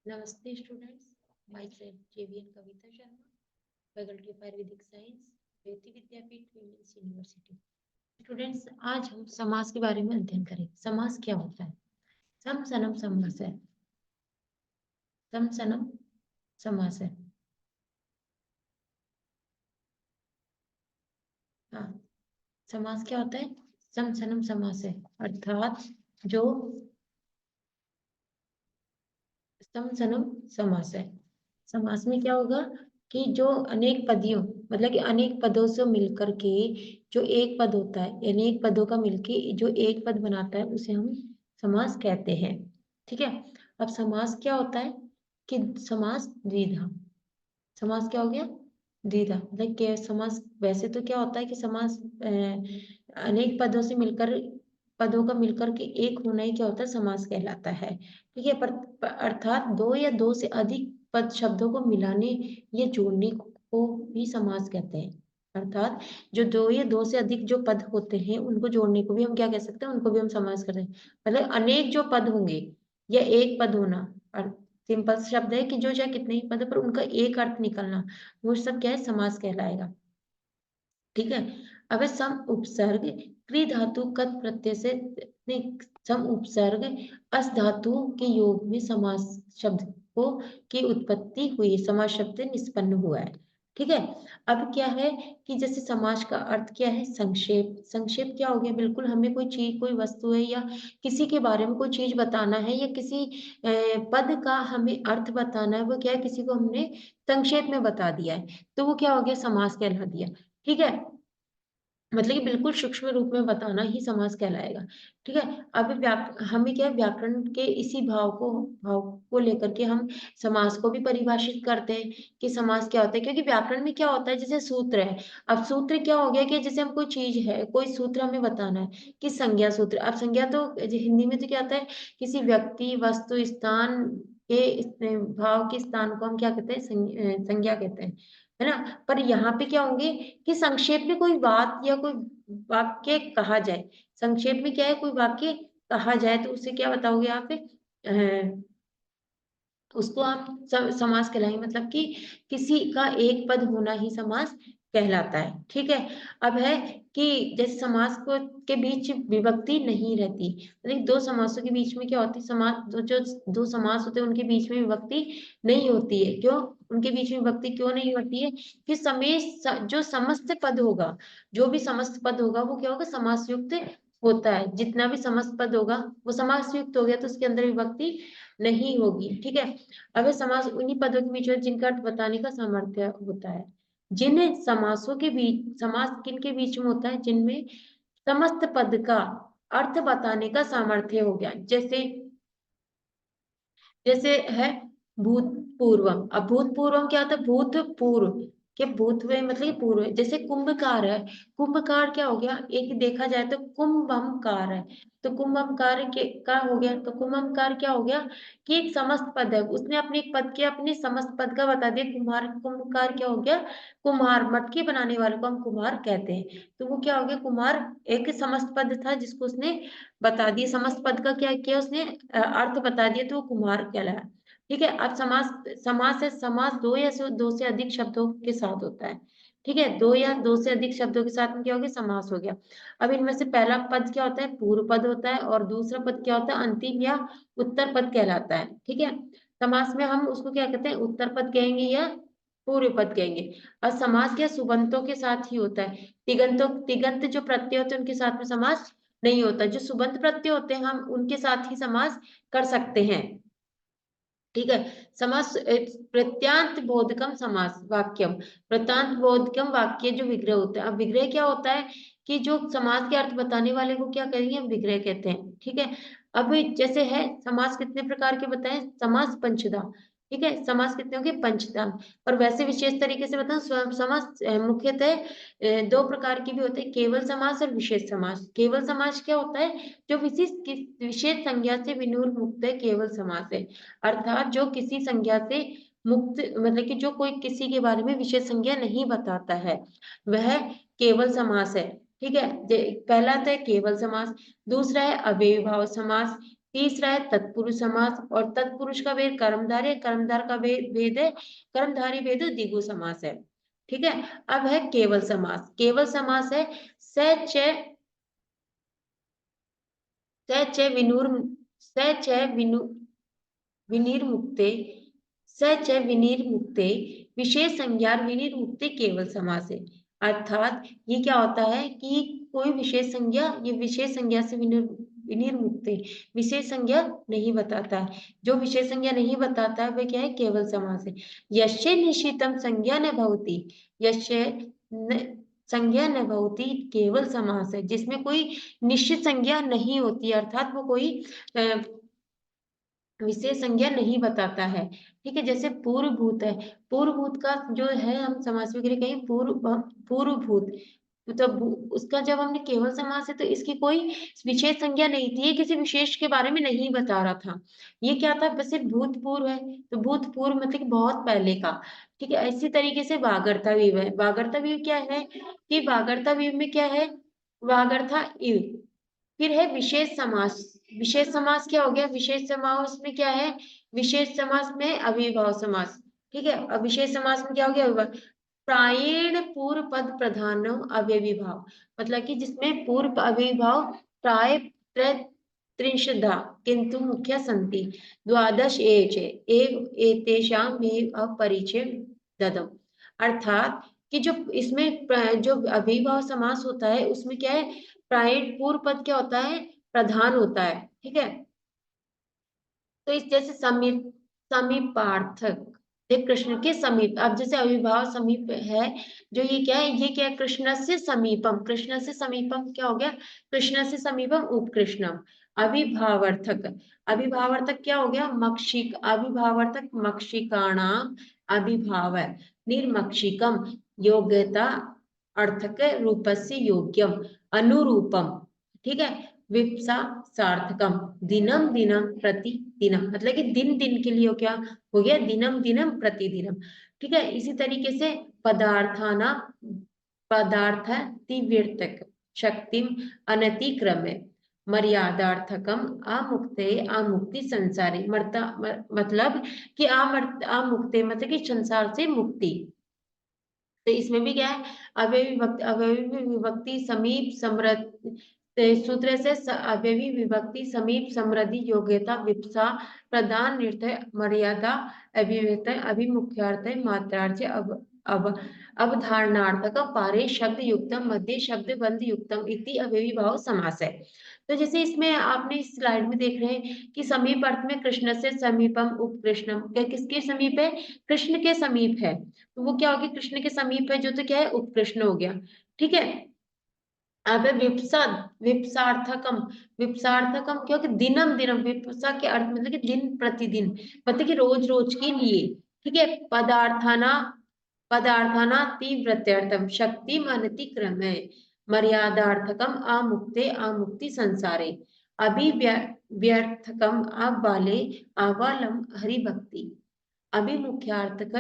नमस्ते students, myself JVN Kavita Sharma, faculty of Ayurvedic science, Jyoti Vidyapeeth women's university. Students, आज हम समास के बारे में अध्ययन करेंगे। समास क्या होता है? सम सनम समास है। सम सनम समास है। हाँ, समास क्या होता है? सम सनम समास है, अर्थात जो सम सनम समास है। समास में क्या होगा कि जो अनेक पदियों मतलब कि अनेक पदों से मिलकर के जो एक पद होता है, अनेक पदों का मिलके जो एक पद बनाता है उसे हम समास कहते हैं। ठीक है। अब समास क्या होता है कि समास द्विधा। समास क्या हो गया? द्विधा मतलब के समास वैसे तो क्या होता है कि समास अनेक पदों से मिलकर पदों का मिलकर के एक होना ही क्या होता है? समास कहलाता है। ठीक है। पर अर्थात दो या दो से अधिक पद शब्दों को मिलाने या जोड़ने को भी समास कहते हैं। अर्थात जो दो या दो से अधिक जो पद होते हैं उनको जोड़ने को भी हम क्या कह सकते हैं? उनको भी हम समास कहते हैं। मतलब अनेक जो पद होंगे या एक पद होना, सिंपल शब्द है कि जो चाहे कितने ही पद है पर उनका एक अर्थ निकलना, वो सब क्या है? समास कहलाएगा। ठीक है। अब है सम उपसर्ग क्री धातु कत प्रत्यय से नहीं, सम उपसर्ग अस धातु के योग में समास शब्द को की उत्पत्ति हुई, समास शब्द निष्पन्न हुआ है। ठीक है। अब क्या है कि जैसे समास का अर्थ क्या है? संक्षेप। संक्षेप क्या हो गया? बिल्कुल हमें कोई चीज, कोई वस्तु है या किसी के बारे में कोई चीज बताना है या किसी पद का हमें अर्थ बताना है, वो क्या है? किसी को हमने संक्षेप में बता दिया है, तो वो क्या हो गया? समास कहला दिया। ठीक है। मतलब कि बिल्कुल सूक्ष्म रूप में बताना ही समास कहलाएगा। ठीक है। अब हमें क्या है? व्याकरण के इसी भाव को लेकर के हम समास को भी परिभाषित करते हैं कि समास क्या होता है, क्योंकि व्याकरण में क्या होता है? जैसे सूत्र है। अब सूत्र क्या हो गया कि जैसे हम कोई चीज है, कोई सूत्र हमें बताना है कि संज्ञा सूत्र। अब संज्ञा तो हिंदी में तो क्या होता है? किसी व्यक्ति, वस्तु, स्थान के भाव के स्थान को हम क्या कहते हैं? संज्ञा कहते हैं, है ना। पर यहाँ पे क्या होंगे कि संक्षेप में कोई बात या कोई वाक्य कहा जाए। संक्षेप में क्या है? कोई वाक्य कहा जाए तो उसे क्या बताओगे आप? उसको आप समास कहलाएंगे, मतलब कि किसी का एक पद होना ही समास कहलाता है। ठीक है। अब है कि जैसे समास को के बीच विभक्ति नहीं रहती, मतलब दो समासों के बीच में क्या होती है? जो दो समास होते हैं उनके बीच में विभक्ति नहीं होती है। क्यों उनके बीच में विभक्ति क्यों नहीं होती है? कि जो समस्त पद होगा, जो भी समस्त पद होगा वो क्या होगा? समास युक्त होता है। जितना भी समस्त पद होगा वो समास युक्त हो गया, तो उसके अंदर विभक्ति नहीं होगी। ठीक है। अब समास उन्हीं पदों के बीच में जिनका अर्थ बताने का सामर्थ्य होता है। जिन समासों के बीच, समास किन के बीच में होता है? जिनमें समस्त पद का अर्थ बताने का सामर्थ्य हो गया। जैसे जैसे है भूतपूर्वम। अब भूतपूर्वम क्या होता है? भूतपूर्व के भूत में मतलब कि पूर्व है। जैसे कुंभकार है। कुंभकार क्या हो गया? एक देखा जाए तो कुंभमकार है, तो कुंभमकार के का हो गया, तो कुंभमकार क्या हो गया कि एक समस्त पद है, उसने अपने एक पद के अपने समस्त पद का बता दिया। कुम्हार, कुंभकार क्या हो गया? कुम्हार, मटके बनाने वाले को हम कुम्हार कहते हैं, तो वो क्या हो गया? कुम्हार एक समस्त पद था जिसको उसने बता दिया। समस्त पद का क्या किया उसने? अर्थ बता दिया, तो वो कुम्हार कहलाया। ठीक है। अब समास, समास है, समास दो से अधिक शब्दों के साथ होता है। ठीक है। दो या दो से अधिक शब्दों के साथ में क्या हो गया? समास हो गया। अब इनमें से पहला पद क्या होता है? पूर्व पद होता है, और दूसरा पद क्या होता है? अंतिम या उत्तर पद कहलाता है। ठीक है। समास में हम उसको क्या कहते हैं? उत्तर पद कहेंगे या पूर्व पद कहेंगे। और समास क्या सुबंतों के साथ ही होता है। तिगंत जो प्रत्यय होते हैं उनके साथ में समास नहीं होता। जो सुबंत प्रत्यय होते हैं हम उनके साथ ही समास कर सकते हैं। ठीक है। समास प्रत्यांत बोधकम समास वाक्यम। प्रत्यांत बोधकम वाक्य जो विग्रह होता है। अब विग्रह क्या होता है कि जो समास के अर्थ बताने वाले को क्या कहेंगे? हम विग्रह कहते हैं। ठीक है। अब जैसे है समास कितने प्रकार के बताएं? समास पंचधा। ठीक है। समास कितने होंगे? पंचधा। और वैसे विशेष तरीके से बताऊं, समास मुख्यतः दो प्रकार के भी होते हैं, केवल समास और विशेष समास। केवल समास क्या होता है? जो विशेष संज्ञा से विनूर मुक्त है, केवल समास है। अर्थात जो किसी संज्ञा से मुक्त, मतलब कि जो कोई किसी के बारे में विशेष संज्ञा नहीं बताता है, वह केवल समास है। ठीक है। पहला तो है केवल समास, दूसरा है अव्ययीभाव समास, तीसरा है तत्पुरुष समास, और तत्पुरुष का भेद कर्मधारय है, कर्मधार का भेद है कर्मधारी भेद द्विगु समास है। ठीक है। अब है केवल समास। केवल समास है स च विनुर स च विनु विनिर्मुक्ते स च विनिर्मुक्ते विशेष संज्ञा विनिर्मुक्ते केवल समास है। अर्थात ये क्या होता है कि कोई विशेष संज्ञा, ये विशेष संज्ञा से विनिर्मुक्ते विशेष संज्ञा नहीं बताता है। जो विशेष संज्ञा नहीं बताता है वह क्या है, केवल समास है। यस्य निश्चितम संज्ञा न भवति, यस्य संज्ञा न भवति केवल समास है, जिसमें कोई निश्चित संज्ञा नहीं होती, अर्थात वो कोई विशेष संज्ञा नहीं बताता है। ठीक है। जैसे पूर्वभूत है, पूर्वभूत का जो है हम समास वगैरह कहीं पूर्वभूत, तो उसका जब हमने केवल समास है तो इसकी कोई विशेष संज्ञा नहीं थी, ये किसी विशेष के बारे में नहीं बता रहा था। ये क्या था, बस सिर्फ भूतपूर्व है, तो भूतपूर्व मतलब कि बहुत पहले का। ठीक है। इसी तरीके से वागर्ताविव है। वागर्ताविव क्या है कि वागर्ताविव में क्या है, वागर्ता इव। फिर है विशेष समास। विशेष समास क्या हो गया, विशेष समास में क्या है, विशेष समास में अविभाव समास। ठीक है। अब विशेष समास में क्या हो गया, प्रायेण पूर्व पद प्रधान अव्ययी भाव, मतलब कि जिसमें पूर्व अव्ययीभाव प्राय त्रिंशदा किंतु मुख्य संति द्वादश एच एव एतेषां में अपरिचय ददम। अर्थात कि जो इसमें जो अव्ययीभाव समास होता है उसमें क्या है, प्रायेण पूर्व पद क्या होता है, प्रधान होता है। ठीक है। तो इस जैसे समीप समीपार्थक, ये कृष्ण के समीप। अब जैसे अविभाव समीप है, जो ये क्या है, ये क्या है, कृष्ण से समीपम। कृष्ण से समीपम क्या हो गया, कृष्ण से समीपम उपकृष्णम। अविभावार्थक, अविभावार्थक क्या हो गया, मक्षिक। अविभावार्थक मक्षिकाणाम अभिभाव निर्मक्षिकम योग्यता अर्थक रूपस्य योग्यम अनुरूपम। ठीक है। विप्सा सार्थकम दिनम दिनम प्रति दिनम, मतलब कि दिन दिन के लिए क्या हो गया, दिनम दिनम प्रतिदिनम। ठीक है। इसी तरीके से पदार्थाना पदार्थ तीव्रतक शक्तिम अनतिक्रम्य मर्यादार्थकम आमुक्ते आमुक्ति संसारी मतलब कि आमुक्ते मतलब कि संसार से मुक्ति। तो इसमें भी क्या है, अव्ययी विभक्ति समीप समृद्ध सूत्र से अव्ययी विभक्ति समीप समृद्धि योग्यता विप्सा प्रदान निर्णय मर्यादा अभिव्यक्त अभिमुख्यार्थ मात्रार्थ अब अवधारणार्थक पारे शब्द युक्तम मध्य शब्द बंध युक्तम इति अव्ययी भाव समास है। तो जैसे इसमें आपने इस स्लाइड में देख रहे हैं कि समीप अर्थ में कृष्ण से समीपम उपकृष्णम, क्या किसके समीप है, कृष्ण के समीप है। तो वो क्या हो गया, कृष्ण के समीप है जो तो क्या है, उपकृष्ण हो गया। ठीक है। अब है विप्सा, विप्सार्थकम। विप्सार्थकम क्योंकि दिनम दिनम, विप्सा के अर्थ मतलब कि दिन प्रतिदिन, मतलब कि रोज रोज के लिए। ठीक है। पदार्थाना पदार्थाना तीव्रत्यर्थम शक्ति अनतिक्रम है मर्यादार्थकम आमुक्ते आमुक्ति संसारे अभिव्यर्थकम आबाले आवालम हरिभक्ति अभिमुख्यार्थक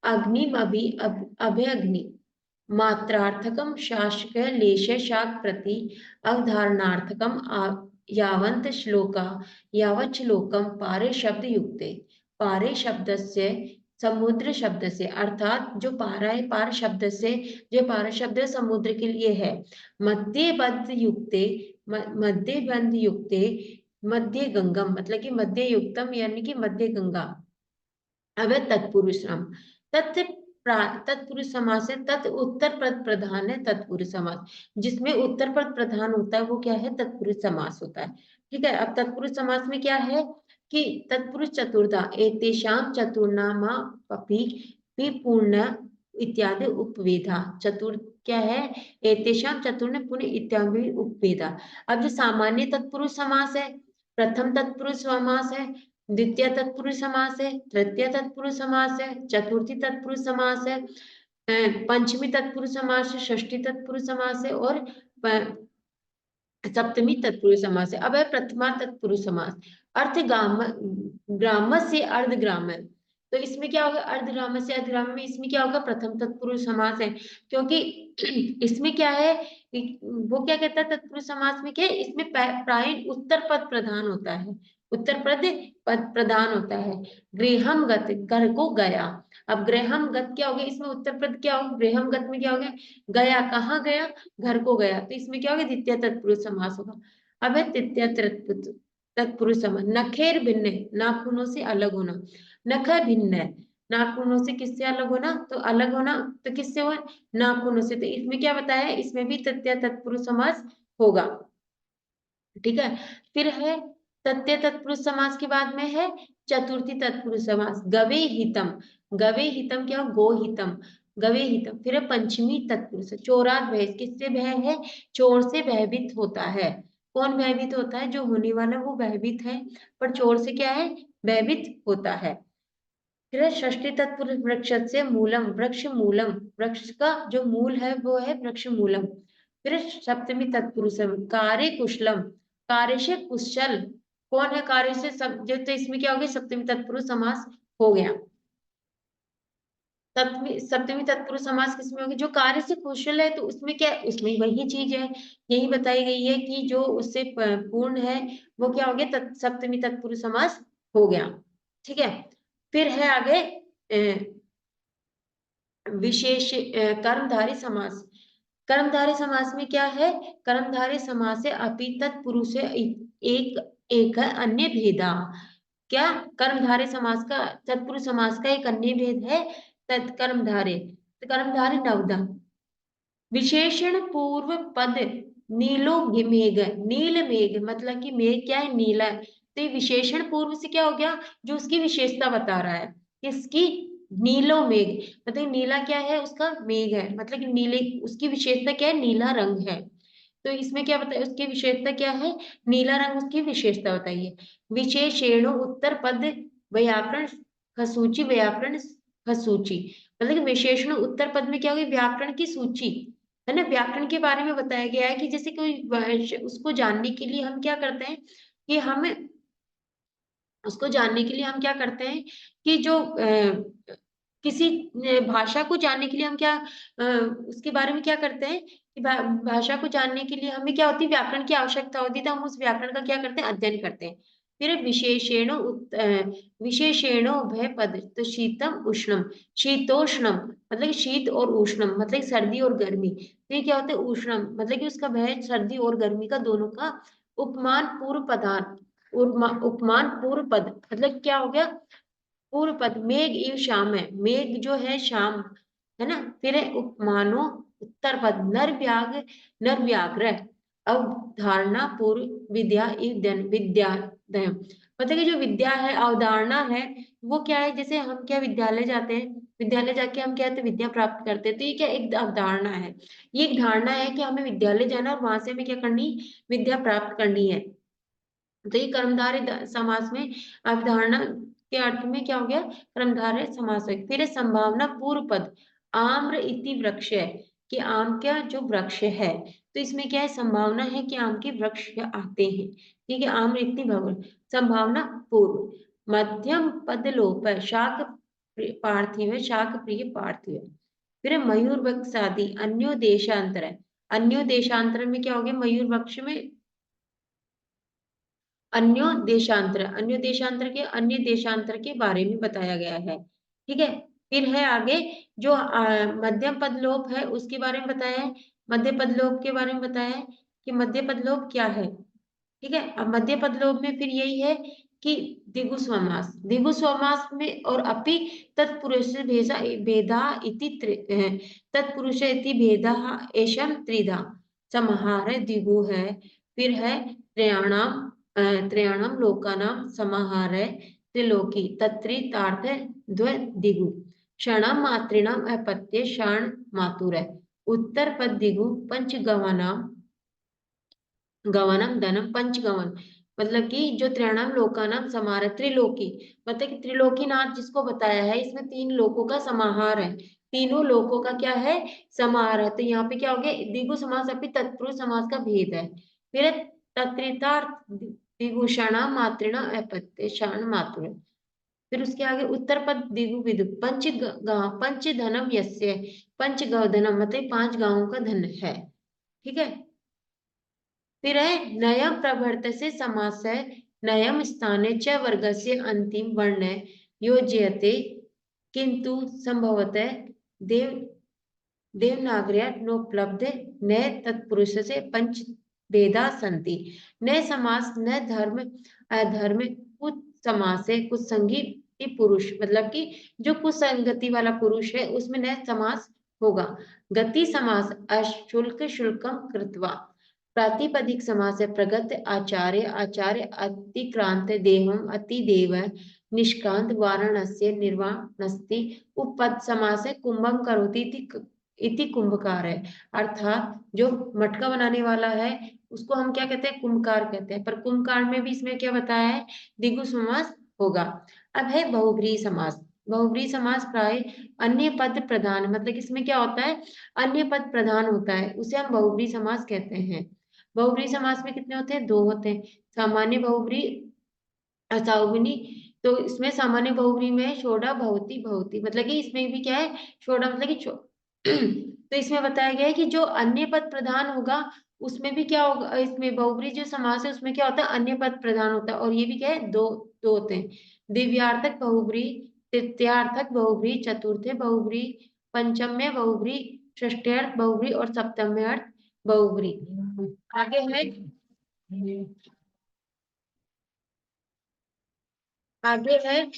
अग्निम अभ्यग्नि मात्रार्थकम शासक लेश शाक प्रति अवधारणार्थकम यावंत श्लोका यावत् श्लोकम पारे शब्द युक्ते। पारे शब्द से समुद्र शब्द से, अर्थात जो पारा है पार शब्द से, जो पारा शब्द समुद्र के लिए है। मध्य बद्ध युक्ते मध्य बंध युक्ते मध्य गंगम, मतलब कि मध्य युक्तम यानी कि मध्य गंगा। अब है तत्पुरुषम। तत्पुरुष समास है, तत् उत्तर पद प्रधान है तत्पुरुष समास, जिसमें उत्तर पद प्रधान होता है वो क्या है, तत्पुरुष समास होता है। ठीक है। अब तत्पुरुष समास में क्या है कि तत्पुरुष चतुर्धा एतेषाम चतुर्नामा अपि विपूर्ण इत्यादि उपवेदा। चतुर क्या है, एतेषाम चतुर्ण पुण्य इत्यादि उपवेदा। अब जो सामान्य तत्पुरुष समास है, प्रथम तत्पुरुष समास है, द्वितीय तत्पुरुष समास है, तृतीय तत्पुरुष समास है, चतुर्थी तत्पुरुष समास है, पंचमी तत्पुरुष समास है, षष्ठी तत्पुरुष समास है और सप्तमी तत्पुरुष समास है। अब है प्रथमा तत्पुरुष समास। अर्थ ग्राम से अर्ध ग्रामर, तो इसमें क्या होगा, अर्धविराम से अर्धविराम में इसमें क्या होगा, प्रथम तत्पुरुष समास है, क्योंकि इसमें क्या है, वो क्या कहता है तत्पुरुष समास में, क्या है इसमें प्राय उत्तर पद प्रधान होता है, उत्तर पद प्रधान होता है। गृहम गत, घर को गया। अब गृहम गत क्या हो गया, इसमें उत्तर पद क्या होगा, गृहम गत में क्या हो गया, गया, कहाँ गया, घर को गया, तो इसमें क्या होगा, द्वितीय तत्पुरुष समास होगा। अब है तृतीय तत्पुरुष समास। नखेर भिन्न, नाखूनों से अलग होना। नख भिन्न है, नाखूनों से किससे अलग होना, तो अलग होना, तो किससे हुआ, नाखूनों से, तो इसमें क्या बताया है, इसमें भी तृतीय तत्पुरुष समास होगा। ठीक है, फिर है तृतीय तत्पुरुष समास के बाद में है चतुर्थी तत्पुरुष समास। गवे हितम, गवे हितम क्या, गो हितम, गवे हितम। फिर है पंचमी तत्पुरुष, चोरात भय, किससे भय है, चोर से भयभीत होता है। कौन भयभीत होता है, जो होने वाला वो भयभीत है, पर चोर से क्या है, भयभीत होता है। फिर है षष्ठी तत्पुरुष वृक्ष से मूलम, वृक्ष मूलम, वृक्ष का जो मूल है वो है वृक्ष मूलम। फिर है सप्तमी तत्पुरुष कार्य कुशलम, कार्य से कुशल, कौन है कार्य से, सब जो, तो इसमें क्या हो गया, सप्तमी तत्पुरुष समास हो गया। सप्तमी तत्पुरुष समास किसमें होगी, जो कार्य से कुशल है, तो उसमें क्या, उसमें वही चीज है, यही बताई गई है कि जो उससे पूर्ण है वो क्या हो गया, सप्तमी तत्पुरुष समास हो गया। ठीक है, फिर है आगे विशेष कर्मधारी समास। कर्मधारी समास में क्या है, कर्मधारी समास से अपि तत्पुरुष एक एक है अन्य भेदा। क्या, कर्मधारे समास का, तत्पुरुष समास का एक अन्य भेद है तत्कर्मधारे, तो कर्मधारे नवदा। विशेषण पूर्व पद नीलो मेघ, नील मेघ मतलब कि मेघ क्या है, नीला है, तो ये विशेषण पूर्व से क्या हो गया, जो उसकी विशेषता बता रहा है, किसकी, नीलो मेघ, मतलब नीला क्या है, उसका मेघ है, मतलब कि नीले, उसकी विशेषता क्या है, नीला रंग है, तो इसमें क्या बताया, उसकी विशेषता क्या है, नीला रंग उसकी विशेषता बताइए। विशेषणो उत्तर पद व्याकरण खसूची, व्याकरण खसूची, मतलब कि विशेषण उत्तर पद में क्या होगी, व्याकरण की सूची, है ना, व्याकरण के बारे में बताया गया है कि जैसे कोई उसको जानने के लिए हम क्या करते हैं, कि हम उसको जानने के लिए हम क्या करते हैं, कि जो किसी भाषा को जानने के लिए हम क्या उसके बारे में क्या करते हैं, कि भाषा को जानने के लिए हमें क्या होती है, व्याकरण की आवश्यकता होती है, तो हम उस व्याकरण का क्या करते हैं, अध्ययन करते हैं। फिर विशेषेणो भय पद, तो शीतम उष्णम, शीतोष्णम मतलब शीत और उष्णम मतलब सर्दी और गर्मी, तो ये क्या होता है, उष्णम मतलब कि उसका भय सर्दी और गर्मी का दोनों का उपमान पूर्व पदार्थ, उपमान पूर्व पद मतलब क्या हो गया, पूर्व पद, मेघ इव शाम है, मेघ जो है शाम, है ना, फिर है उपमानो उत्तर पद, नर व्याघ्र, अवधारणा पूर्व विद्या इव धन, विद्यादय, मतलब कि जो विद्या है, अवधारणा है, वो क्या है, जैसे हम क्या विद्यालय जाते हैं, विद्यालय जाके हम क्या है, तो विद्या प्राप्त करते हैं, तो ये क्या एक अवधारणा है, ये एक धारणा है कि हमें विद्यालय जाना और वहां से हमें क्या करनी, विद्या प्राप्त करनी है। तो ये कर्मधारय समास में अवधारणा के अर्थ में क्या हो गया, कर्मधारय समास है। फिर है संभावना पूर्व पद, आम्र इति वृक्ष है, कि आम का जो वृक्ष है, तो इसमें क्या है, संभावना है कि आम के वृक्ष आते हैं, ठीक है, आम्र इति भवन, संभावना पूर्व। मध्यम पद लोप है, शाक पार्थिव है, शाक प्रिय पार्थिव है। फिर है मयूर वृक्ष आदि अन्यो देशांतर है, अन्यो देशांतर में क्या हो गया, मयूर वृक्ष में अन्य देशांतर के, अन्य देशांतर के बारे में बताया गया है। ठीक है, फिर है आगे जो मध्यम पद लोप है उसके बारे में बताया है, मध्य पद लोप के बारे में बताया है कि मध्य पद लोप क्या है। ठीक है, अब मध्य पद लोप में फिर यही है कि द्विगु समास में और अपि तत्पुरुष भेजा भेदा इति तत्पुरुष इति भेदा एशम त्रिधा, समाहार द्विगु है। फिर है त्रयाणाम त्रयाणाम लोकानां समाहार है, त्रिलोकी तत्रितार्थ द्विगु, क्षणम मातृणाम अपत्य क्षण मातुर है, उत्तर पद दिगु पंच गवानाम, गवनम धनम पंचगवन, मतलब कि जो त्रयाणाम लोकानाम समाहार है, त्रिलोकी मतलब कि त्रिलोकी नाथ जिसको बताया है, इसमें तीन लोकों का समाहार है, तीनों लोकों का क्या है, समाहार है, तो यहाँ पे क्या हो गया, द्विगु समास अपनी तत्पुरुष समास का भेद है। फिर तत्रितार्थ द्विगुषणा मातृणा अपत्य क्षण मातुर, फिर उसके आगे उत्तर पद दिगु विदु पंच धनम यस्य, पंच धनम मतलब 5 गांवों का धन है। ठीक है। फिर है नयम प्रवर्तसे समास है, नयम स्थाने च वर्गस्य अंतिम वर्ण योज्यते किंतु संभवतः देव देवनागर्या नोपलब्ध न तत्पुरुष से पंच भेदा संति। न समास न धर्म अधर्म, कुछ समास है कुछ संगी पुरुष, मतलब कि जो कुछ संगति वाला पुरुष है उसमें न समास होगा। गति समास अशुल्क शुल्कम कृत्वा, प्रातिपदिक समास है प्रगत आचार्य आचार्य अतिक्रांत देहम अतिदेव निष्कांत वाराणस्य निर्वाणस्ति। उपपद समास है कुंभम करोति इति कुंभकार है, अर्थात जो मटका बनाने वाला है उसको हम क्या कहते हैं, कुंभकार कहते हैं। पर कुंभकार में भी इसमें क्या बताया है, द्विगु समास होगा। अब है बहुव्रीहि समास। बहुव्रीहि समास प्राय अन्य पद प्रधान, मतलब इसमें क्या होता है, अन्य पद प्रधान होता है, उसे हम बहुव्रीहि समास कहते हैं। बहुव्रीहि समास में कितने होते हैं, 2 होते हैं, सामान्य बहुव्रीहि असाउविनी। तो इसमें सामान्य बहुव्रीहि में शोडा भवती भवती, मतलब कि इसमें भी क्या है, शोडा मतलब कि तो इसमें बताया गया है कि जो अन्य पद प्रधान होगा उसमें भी क्या होगा, इसमें बहुव्रीहि जो समास है उसमें क्या होता है, अन्य पद प्रधान होता है, और ये भी क्या है, दो दो होते हैं। दिव्यार्थक बहुव्रीहि, तृतीयार्थक बहुव्रीहि, चतुर्थे बहुव्रीहि, पंचम्य बहुव्रीहि, षष्ठ्यर्थ बहुव्रीहि और सप्तम्य अर्थ बहुव्रीहि। आगे है, आगे है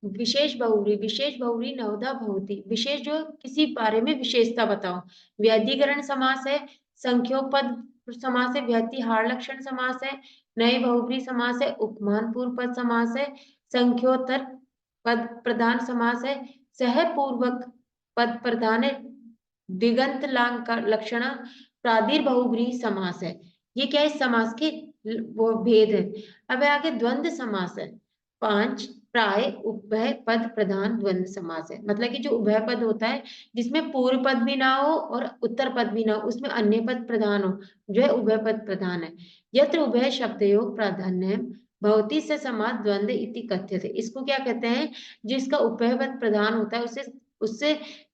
विशेष बहुव्रीहि। विशेष बहुव्रीहि नवधा भवति, विशेष जो किसी बारे में विशेषता बताओ। व्यधिकरण समास है, संख्योपद समास है, व्यतिहार लक्षण समास है, नए बहुव्रीहि समास है, उपमान पूर्व पद समास है, संख्योत्तर पद प्रधान समास है, सहपूर्वक पद प्रधान है, दिगंत लक्षण, प्रादीर बहुव्रीहि समास है। ये क्या है, इस समास के वो भेद है। अब आगे द्वंद्व समास है, 5 प्राय उभय पद प्रधान द्वंद्व समास है, मतलब कि जो उभय पद होता है जिसमें पूर्व पद भी ना हो और उत्तर पद भी ना हो, उसमें अन्य पद प्रधान हो, जो है उभय पद प्रधान है। यत्र उभय शब्दयोग प्राधान्य भवती से समास द्वंद्व इति कथ्यते। इसको क्या कहते हैं, जिसका उभय पद प्रधान होता है उसे उससे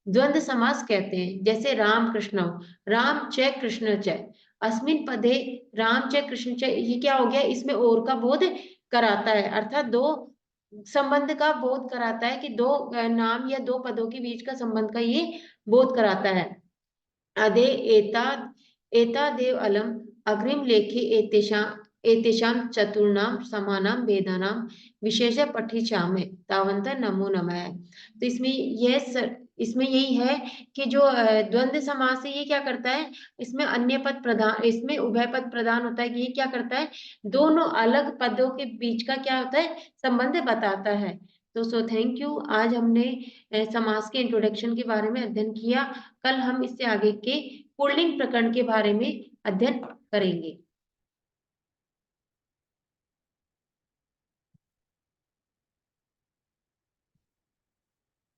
द्वंद्व समास कहते हैं। जैसे राम कृष्ण, राम च कृष्ण च, अस्मिन पदे राम च कृष्ण च, ये क्या हो गया, इसमें और का बोध कराता है, अर्थात दो संबंध का बोध कराता है, कि दो नाम या दो पदों के बीच का संबंध का ये बोध कराता है। अदे एता एता देव अलम अग्रिम लेखे एतेषाम चतुर्णाम समानाम वेदानाम विशेष पठिष्यामि तावंत नमो नमः। तो इसमें इसमें यही है कि जो द्वंद्व समास है ये क्या करता है, इसमें अन्य पद प्रधान, इसमें उभय पद प्रधान होता है, कि ये क्या करता है, दोनों अलग पदों के बीच का क्या होता है, संबंध बताता है। तो थैंक यू, आज हमने समास के इंट्रोडक्शन के बारे में अध्ययन किया। कल हम इससे आगे के पुल्लिंग प्रकरण के बारे में अध्ययन करेंगे।